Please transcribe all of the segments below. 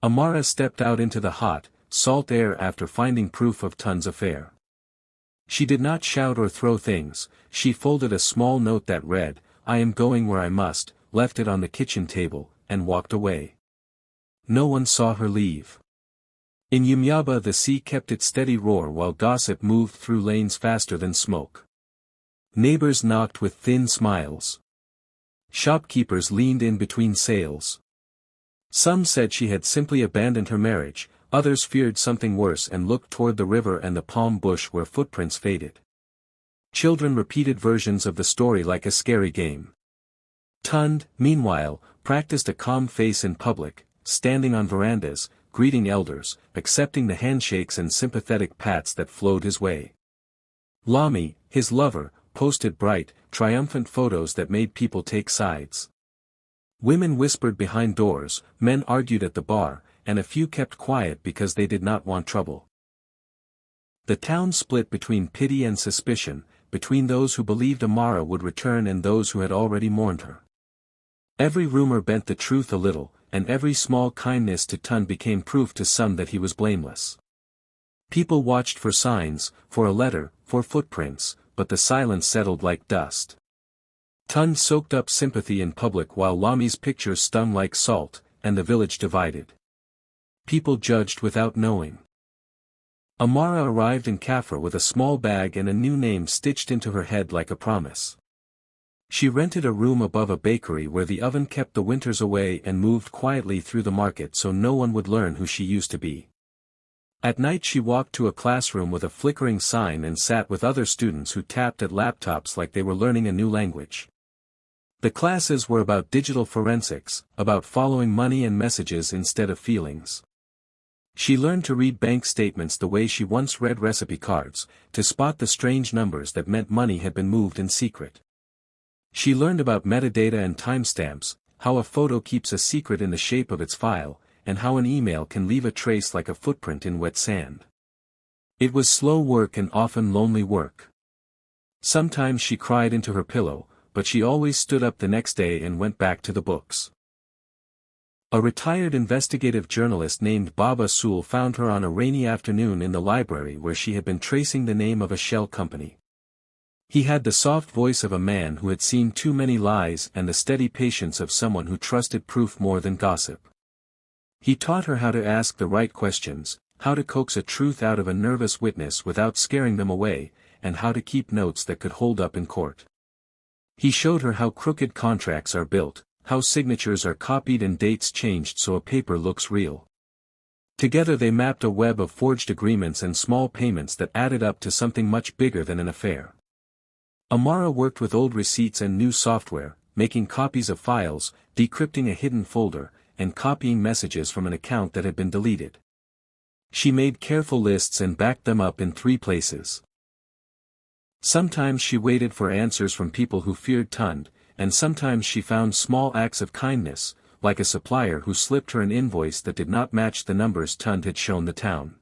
Amara stepped out into the hot, salt air after finding proof of Tun's affair. She did not shout or throw things, she folded a small note that read, "I am going where I must," left it on the kitchen table, and walked away. No one saw her leave. In Umyaba the sea kept its steady roar while gossip moved through lanes faster than smoke. Neighbors knocked with thin smiles. Shopkeepers leaned in between sales. Some said she had simply abandoned her marriage, others feared something worse and looked toward the river and the palm bush where footprints faded. Children repeated versions of the story like a scary game. Tund, meanwhile, practiced a calm face in public, standing on verandas, greeting elders, accepting the handshakes and sympathetic pats that flowed his way. Lami, his lover, posted bright, triumphant photos that made people take sides. Women whispered behind doors, men argued at the bar, and a few kept quiet because they did not want trouble. The town split between pity and suspicion, between those who believed Amara would return and those who had already mourned her. Every rumor bent the truth a little, and every small kindness to Tund became proof to some that he was blameless. People watched for signs, for a letter, for footprints, but the silence settled like dust. Tund soaked up sympathy in public while Lami's pictures stung like salt, and the village divided. People judged without knowing. Amara arrived in Kafra with a small bag and a new name stitched into her head like a promise. She rented a room above a bakery where the oven kept the winters away and moved quietly through the market so no one would learn who she used to be. At night she walked to a classroom with a flickering sign and sat with other students who tapped at laptops like they were learning a new language. The classes were about digital forensics, about following money and messages instead of feelings. She learned to read bank statements the way she once read recipe cards, to spot the strange numbers that meant money had been moved in secret. She learned about metadata and timestamps, how a photo keeps a secret in the shape of its file, and how an email can leave a trace like a footprint in wet sand. It was slow work and often lonely work. Sometimes she cried into her pillow, but she always stood up the next day and went back to the books. A retired investigative journalist named Baba Sool found her on a rainy afternoon in the library where she had been tracing the name of a shell company. He had the soft voice of a man who had seen too many lies and the steady patience of someone who trusted proof more than gossip. He taught her how to ask the right questions, how to coax a truth out of a nervous witness without scaring them away, and how to keep notes that could hold up in court. He showed her how crooked contracts are built, how signatures are copied and dates changed so a paper looks real. Together they mapped a web of forged agreements and small payments that added up to something much bigger than an affair. Amara worked with old receipts and new software, making copies of files, decrypting a hidden folder, and copying messages from an account that had been deleted. She made careful lists and backed them up in 3 places. Sometimes she waited for answers from people who feared Tund, and sometimes she found small acts of kindness, like a supplier who slipped her an invoice that did not match the numbers Tund had shown the town.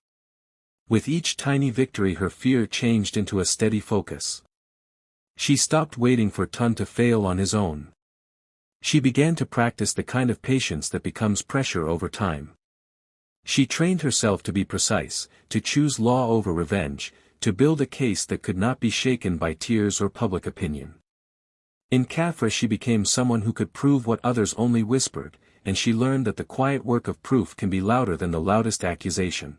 With each tiny victory her fear changed into a steady focus. She stopped waiting for Tund to fail on his own. She began to practice the kind of patience that becomes pressure over time. She trained herself to be precise, to choose law over revenge, to build a case that could not be shaken by tears or public opinion. In Kafra she became someone who could prove what others only whispered, and she learned that the quiet work of proof can be louder than the loudest accusation.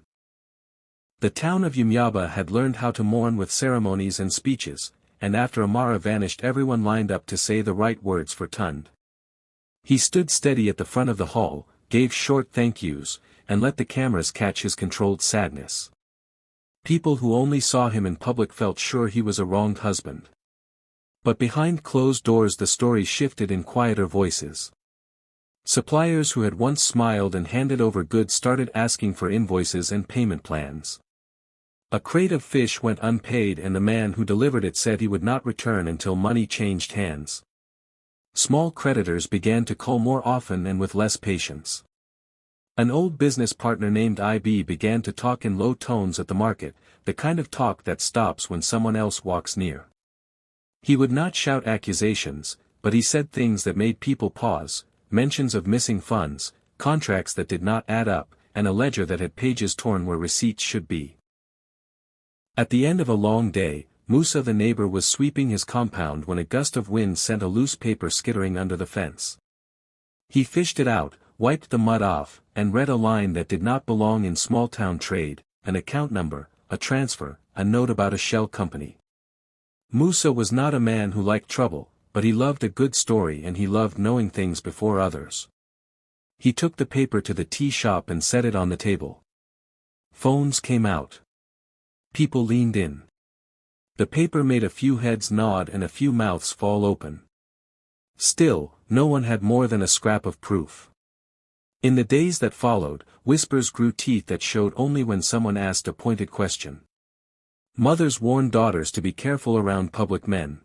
The town of Umyaba had learned how to mourn with ceremonies and speeches, and after Amara vanished everyone lined up to say the right words for Tund. He stood steady at the front of the hall, gave short thank yous, and let the cameras catch his controlled sadness. People who only saw him in public felt sure he was a wronged husband. But behind closed doors the story shifted in quieter voices. Suppliers who had once smiled and handed over goods started asking for invoices and payment plans. A crate of fish went unpaid and the man who delivered it said he would not return until money changed hands. Small creditors began to call more often and with less patience. An old business partner named IB began to talk in low tones at the market, the kind of talk that stops when someone else walks near. He would not shout accusations, but he said things that made people pause, mentions of missing funds, contracts that did not add up, and a ledger that had pages torn where receipts should be. At the end of a long day, Musa the neighbor was sweeping his compound when a gust of wind sent a loose paper skittering under the fence. He fished it out, wiped the mud off, and read a line that did not belong in small-town trade, an account number, a transfer, a note about a shell company. Musa was not a man who liked trouble, but he loved a good story and he loved knowing things before others. He took the paper to the tea shop and set it on the table. Phones came out. People leaned in. The paper made a few heads nod and a few mouths fall open. Still, no one had more than a scrap of proof. In the days that followed, whispers grew teeth that showed only when someone asked a pointed question. Mothers warned daughters to be careful around public men.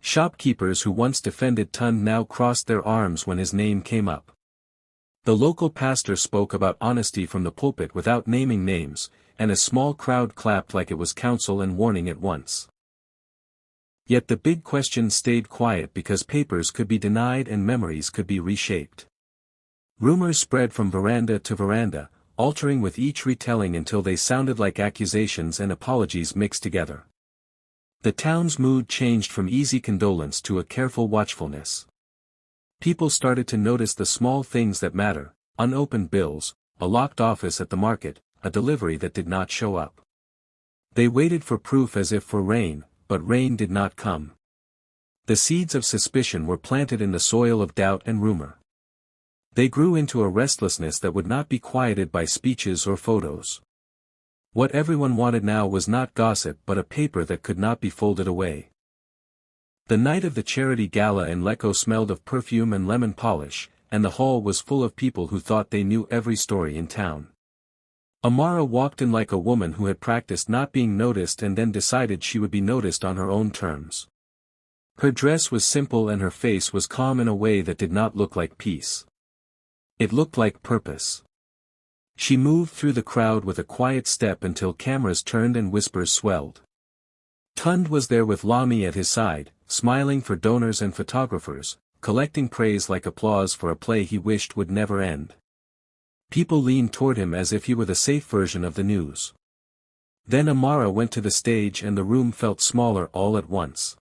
Shopkeepers who once defended Tund now crossed their arms when his name came up. The local pastor spoke about honesty from the pulpit without naming names, and a small crowd clapped like it was counsel and warning at once. Yet the big question stayed quiet because papers could be denied and memories could be reshaped. Rumors spread from veranda to veranda, altering with each retelling until they sounded like accusations and apologies mixed together. The town's mood changed from easy condolence to a careful watchfulness. People started to notice the small things that matter: unopened bills, a locked office at the market, a delivery that did not show up. They waited for proof as if for rain, but rain did not come. The seeds of suspicion were planted in the soil of doubt and rumor. They grew into a restlessness that would not be quieted by speeches or photos. What everyone wanted now was not gossip but a paper that could not be folded away. The night of the charity gala in Lecco smelled of perfume and lemon polish, and the hall was full of people who thought they knew every story in town. Amara walked in like a woman who had practiced not being noticed and then decided she would be noticed on her own terms. Her dress was simple and her face was calm in a way that did not look like peace. It looked like purpose. She moved through the crowd with a quiet step until cameras turned and whispers swelled. Tund was there with Lami at his side, smiling for donors and photographers, collecting praise like applause for a play he wished would never end. People leaned toward him as if he were the safe version of the news. Then Amara went to the stage and the room felt smaller all at once.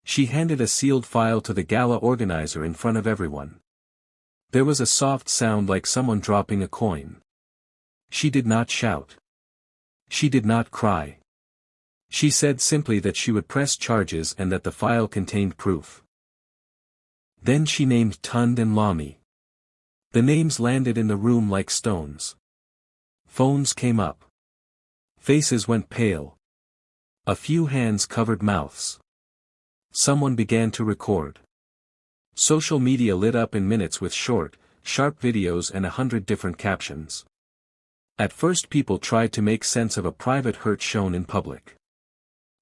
She handed a sealed file to the gala organizer in front of everyone. There was a soft sound like someone dropping a coin. She did not shout. She did not cry. She said simply that she would press charges and that the file contained proof. Then she named Tund and Lami. The names landed in the room like stones. Phones came up. Faces went pale. A few hands covered mouths. Someone began to record. Social media lit up in minutes with short, sharp videos and 100 different captions. At first people tried to make sense of a private hurt shown in public.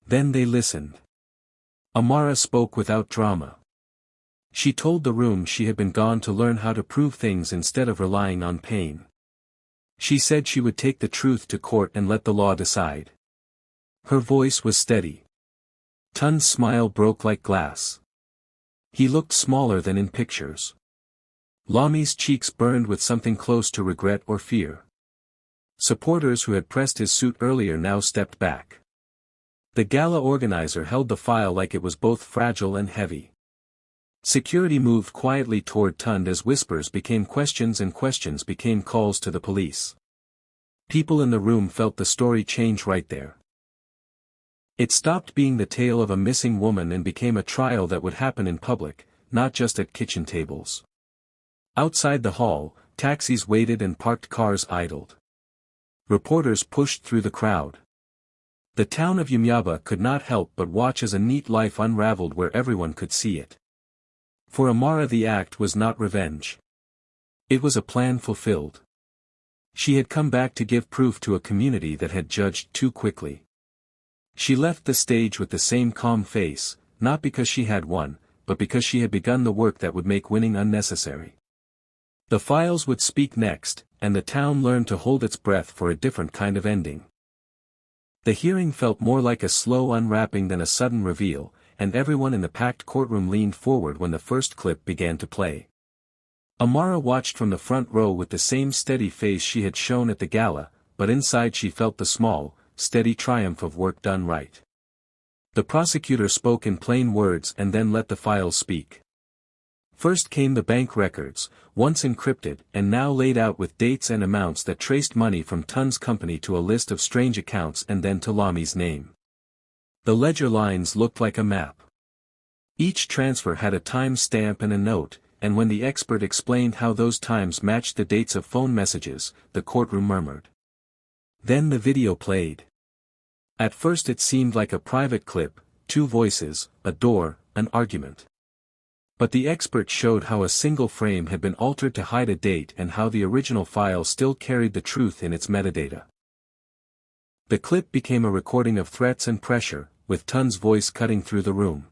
Then they listened. Amara spoke without drama. She told the room she had been gone to learn how to prove things instead of relying on pain. She said she would take the truth to court and let the law decide. Her voice was steady. Tund's smile broke like glass. He looked smaller than in pictures. Lami's cheeks burned with something close to regret or fear. Supporters who had pressed his suit earlier now stepped back. The gala organizer held the file like it was both fragile and heavy. Security moved quietly toward Tund as whispers became questions and questions became calls to the police. People in the room felt the story change right there. It stopped being the tale of a missing woman and became a trial that would happen in public, not just at kitchen tables. Outside the hall, taxis waited and parked cars idled. Reporters pushed through the crowd. The town of Yumyaba could not help but watch as a neat life unraveled where everyone could see it. For Amara the act was not revenge. It was a plan fulfilled. She had come back to give proof to a community that had judged too quickly. She left the stage with the same calm face, not because she had won, but because she had begun the work that would make winning unnecessary. The files would speak next, and the town learned to hold its breath for a different kind of ending. The hearing felt more like a slow unwrapping than a sudden reveal, and everyone in the packed courtroom leaned forward when the first clip began to play. Amara watched from the front row with the same steady face she had shown at the gala, but inside she felt the small, steady triumph of work done right. The prosecutor spoke in plain words and then let the files speak. First came the bank records, once encrypted and now laid out with dates and amounts that traced money from Tun's company to a list of strange accounts and then to Lami's name. The ledger lines looked like a map. Each transfer had a time stamp and a note, and when the expert explained how those times matched the dates of phone messages, the courtroom murmured. Then the video played. At first it seemed like a private clip, 2 voices, a door, an argument. But the expert showed how a single frame had been altered to hide a date and how the original file still carried the truth in its metadata. The clip became a recording of threats and pressure, with Tun's voice cutting through the room.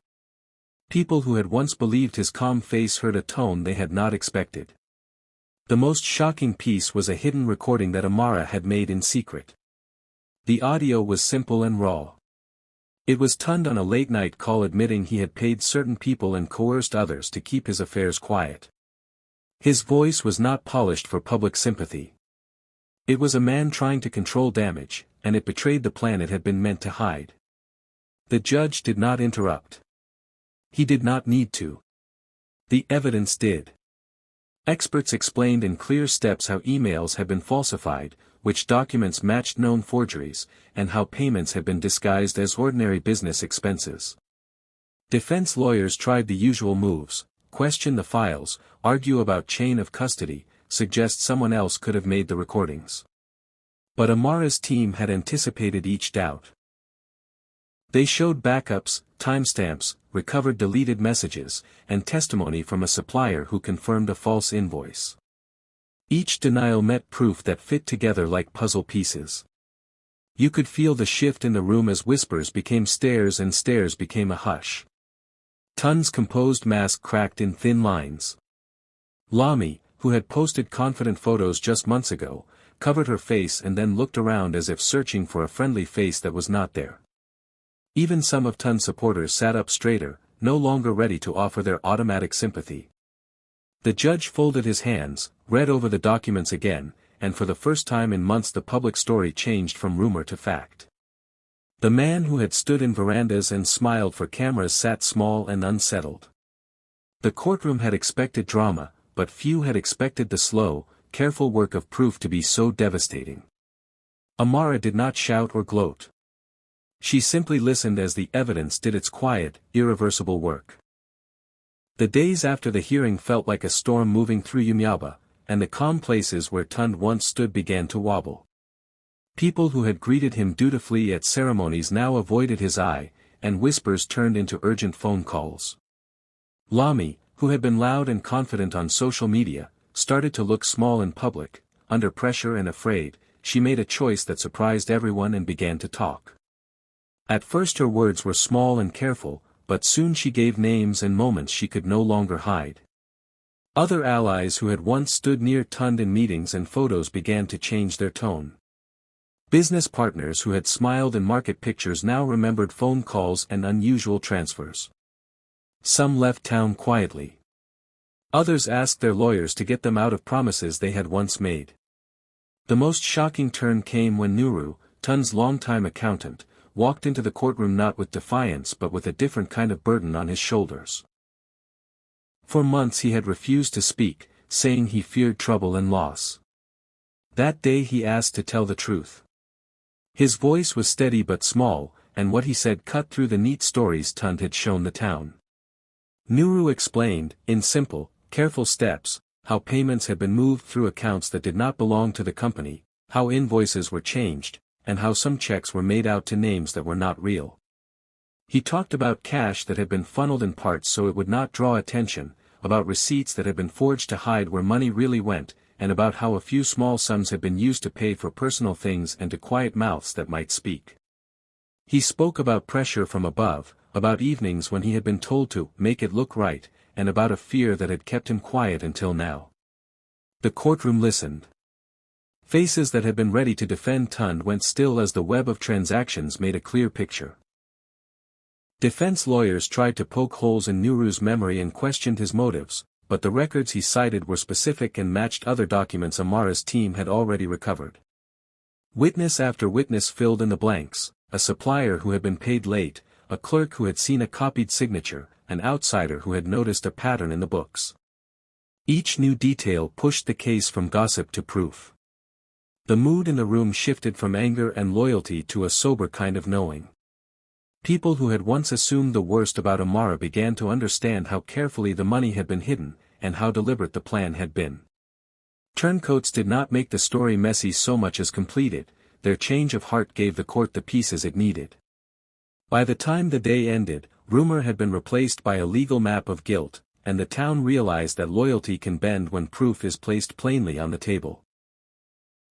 People who had once believed his calm face heard a tone they had not expected. The most shocking piece was a hidden recording that Amara had made in secret. The audio was simple and raw. It was Tun on a late-night call admitting he had paid certain people and coerced others to keep his affairs quiet. His voice was not polished for public sympathy. It was a man trying to control damage, and it betrayed the plan it had been meant to hide. The judge did not interrupt. He did not need to. The evidence did. Experts explained in clear steps how emails had been falsified, which documents matched known forgeries, and how payments had been disguised as ordinary business expenses. Defense lawyers tried the usual moves: question the files, argue about chain of custody, suggest someone else could have made the recordings. But Amara's team had anticipated each doubt. They showed backups, timestamps, recovered deleted messages, and testimony from a supplier who confirmed a false invoice. Each denial met proof that fit together like puzzle pieces. You could feel the shift in the room as whispers became stares and stares became a hush. Tun's composed mask cracked in thin lines. Lami, who had posted confident photos just months ago, covered her face and then looked around as if searching for a friendly face that was not there. Even some of Tun's supporters sat up straighter, no longer ready to offer their automatic sympathy. The judge folded his hands, read over the documents again, and for the first time in months the public story changed from rumor to fact. The man who had stood in verandas and smiled for cameras sat small and unsettled. The courtroom had expected drama, but few had expected the slow, careful work of proof to be so devastating. Amara did not shout or gloat. She simply listened as the evidence did its quiet, irreversible work. The days after the hearing felt like a storm moving through Umyaba, and the calm places where Tund once stood began to wobble. People who had greeted him dutifully at ceremonies now avoided his eye, and whispers turned into urgent phone calls. Lami, who had been loud and confident on social media, started to look small in public. Under pressure and afraid, she made a choice that surprised everyone and began to talk. At first her words were small and careful, but soon she gave names and moments she could no longer hide. Other allies who had once stood near Tund in meetings and photos began to change their tone. Business partners who had smiled in market pictures now remembered phone calls and unusual transfers. Some left town quietly. Others asked their lawyers to get them out of promises they had once made. The most shocking turn came when Nuru, Tund's longtime accountant, walked into the courtroom not with defiance but with a different kind of burden on his shoulders. For months he had refused to speak, saying he feared trouble and loss. That day he asked to tell the truth. His voice was steady but small, and what he said cut through the neat stories Tund had shown the town. Nuru explained, in simple, careful steps, how payments had been moved through accounts that did not belong to the company, how invoices were changed, and how some checks were made out to names that were not real. He talked about cash that had been funneled in parts so it would not draw attention, about receipts that had been forged to hide where money really went, and about how a few small sums had been used to pay for personal things and to quiet mouths that might speak. He spoke about pressure from above, about evenings when he had been told to make it look right, and about a fear that had kept him quiet until now. The courtroom listened. Faces that had been ready to defend Tund went still as the web of transactions made a clear picture. Defense lawyers tried to poke holes in Nuru's memory and questioned his motives, but the records he cited were specific and matched other documents Amara's team had already recovered. Witness after witness filled in the blanks: a supplier who had been paid late, a clerk who had seen a copied signature, an outsider who had noticed a pattern in the books. Each new detail pushed the case from gossip to proof. The mood in the room shifted from anger and loyalty to a sober kind of knowing. People who had once assumed the worst about Amara began to understand how carefully the money had been hidden, and how deliberate the plan had been. Turncoats did not make the story messy so much as complete it. Their change of heart gave the court the pieces it needed. By the time the day ended, rumor had been replaced by a legal map of guilt, and the town realized that loyalty can bend when proof is placed plainly on the table.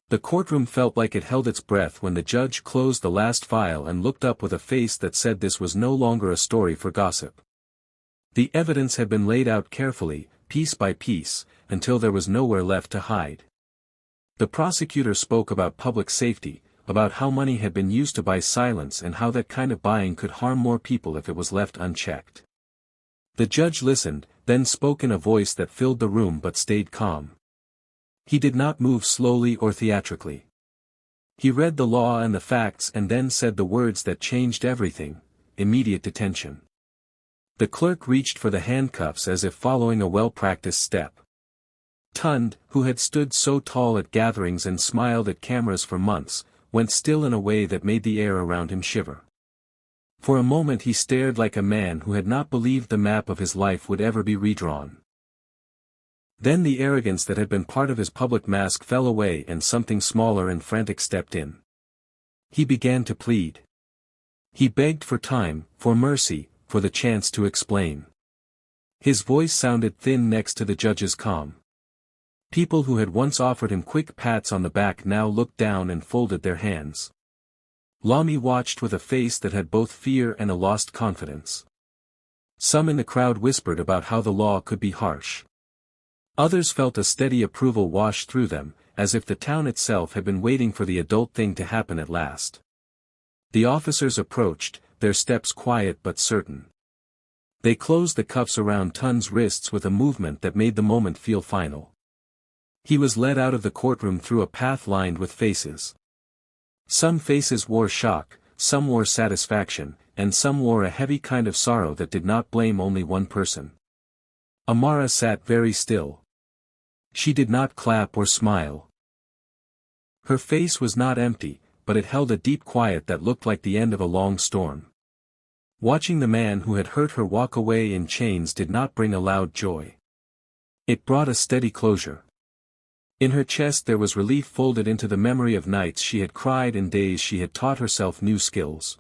The courtroom felt like it held its breath when the judge closed the last file and looked up with a face that said this was no longer a story for gossip. The evidence had been laid out carefully, piece by piece, until there was nowhere left to hide. The prosecutor spoke about public safety, about how money had been used to buy silence and how that kind of buying could harm more people if it was left unchecked. The judge listened, then spoke in a voice that filled the room but stayed calm. He did not move slowly or theatrically. He read the law and the facts and then said the words that changed everything: immediate detention. The clerk reached for the handcuffs as if following a well-practiced step. Tund, who had stood so tall at gatherings and smiled at cameras for months, went still in a way that made the air around him shiver. For a moment he stared like a man who had not believed the map of his life would ever be redrawn. Then the arrogance that had been part of his public mask fell away and something smaller and frantic stepped in. He began to plead. He begged for time, for mercy, for the chance to explain. His voice sounded thin next to the judge's calm. People who had once offered him quick pats on the back now looked down and folded their hands. Lamy watched with a face that had both fear and a lost confidence. Some in the crowd whispered about how the law could be harsh. Others felt a steady approval wash through them, as if the town itself had been waiting for the adult thing to happen at last. The officers approached, their steps quiet but certain. They closed the cuffs around Tund's wrists with a movement that made the moment feel final. He was led out of the courtroom through a path lined with faces. Some faces wore shock, some wore satisfaction, and some wore a heavy kind of sorrow that did not blame only one person. Amara sat very still. She did not clap or smile. Her face was not empty, but it held a deep quiet that looked like the end of a long storm. Watching the man who had hurt her walk away in chains did not bring a loud joy. It brought a steady closure. In her chest there was relief folded into the memory of nights she had cried and days she had taught herself new skills.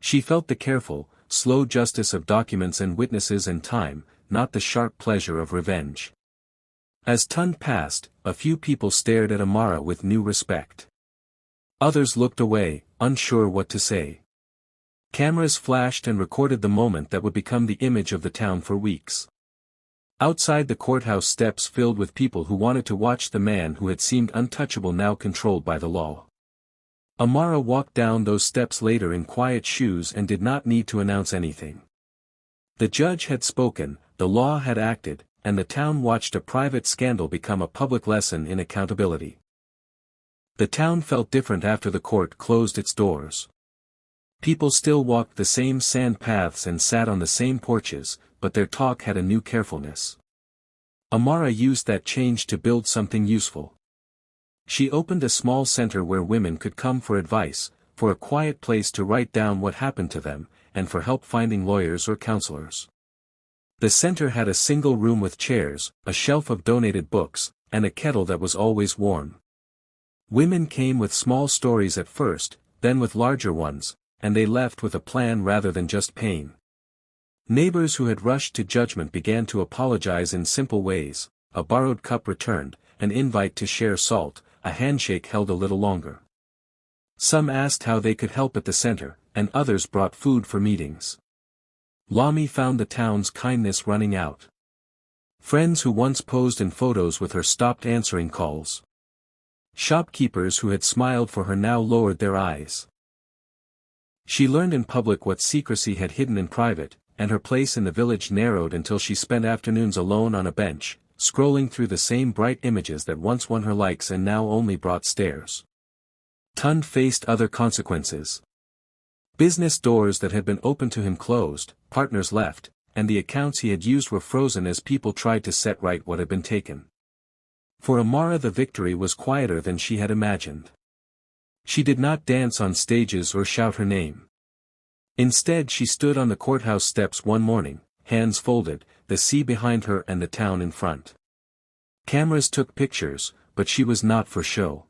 She felt the careful, slow justice of documents and witnesses and time, not the sharp pleasure of revenge. As Tund passed, a few people stared at Amara with new respect. Others looked away, unsure what to say. Cameras flashed and recorded the moment that would become the image of the town for weeks. Outside the courthouse steps filled with people who wanted to watch the man who had seemed untouchable now controlled by the law. Amara walked down those steps later in quiet shoes and did not need to announce anything. The judge had spoken, the law had acted, and the town watched a private scandal become a public lesson in accountability. The town felt different after the court closed its doors. People still walked the same sand paths and sat on the same porches, but their talk had a new carefulness. Amara used that change to build something useful. She opened a small center where women could come for advice, for a quiet place to write down what happened to them, and for help finding lawyers or counselors. The center had a single room with chairs, a shelf of donated books, and a kettle that was always warm. Women came with small stories at first, then with larger ones, and they left with a plan rather than just pain. Neighbors who had rushed to judgment began to apologize in simple ways: a borrowed cup returned, an invite to share salt, a handshake held a little longer. Some asked how they could help at the center, and others brought food for meetings. Lamy found the town's kindness running out. Friends who once posed in photos with her stopped answering calls. Shopkeepers who had smiled for her now lowered their eyes. She learned in public what secrecy had hidden in private, and her place in the village narrowed until she spent afternoons alone on a bench, scrolling through the same bright images that once won her likes and now only brought stares. Tun faced other consequences. Business doors that had been open to him closed, partners left, and the accounts he had used were frozen as people tried to set right what had been taken. For Amara, the victory was quieter than she had imagined. She did not dance on stages or shout her name. Instead, she stood on the courthouse steps one morning, hands folded, the sea behind her and the town in front. Cameras took pictures, but she was not for show.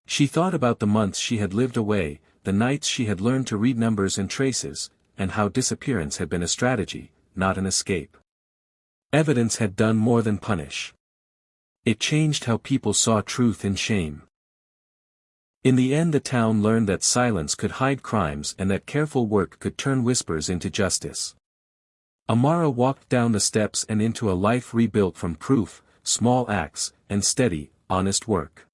She thought about the months she had lived away, the nights she had learned to read numbers and traces, and how disappearance had been a strategy, not an escape. Evidence had done more than punish. It changed how people saw truth and shame. In the end, the town learned that silence could hide crimes and that careful work could turn whispers into justice. Amara walked down the steps and into a life rebuilt from proof, small acts, and steady, honest work.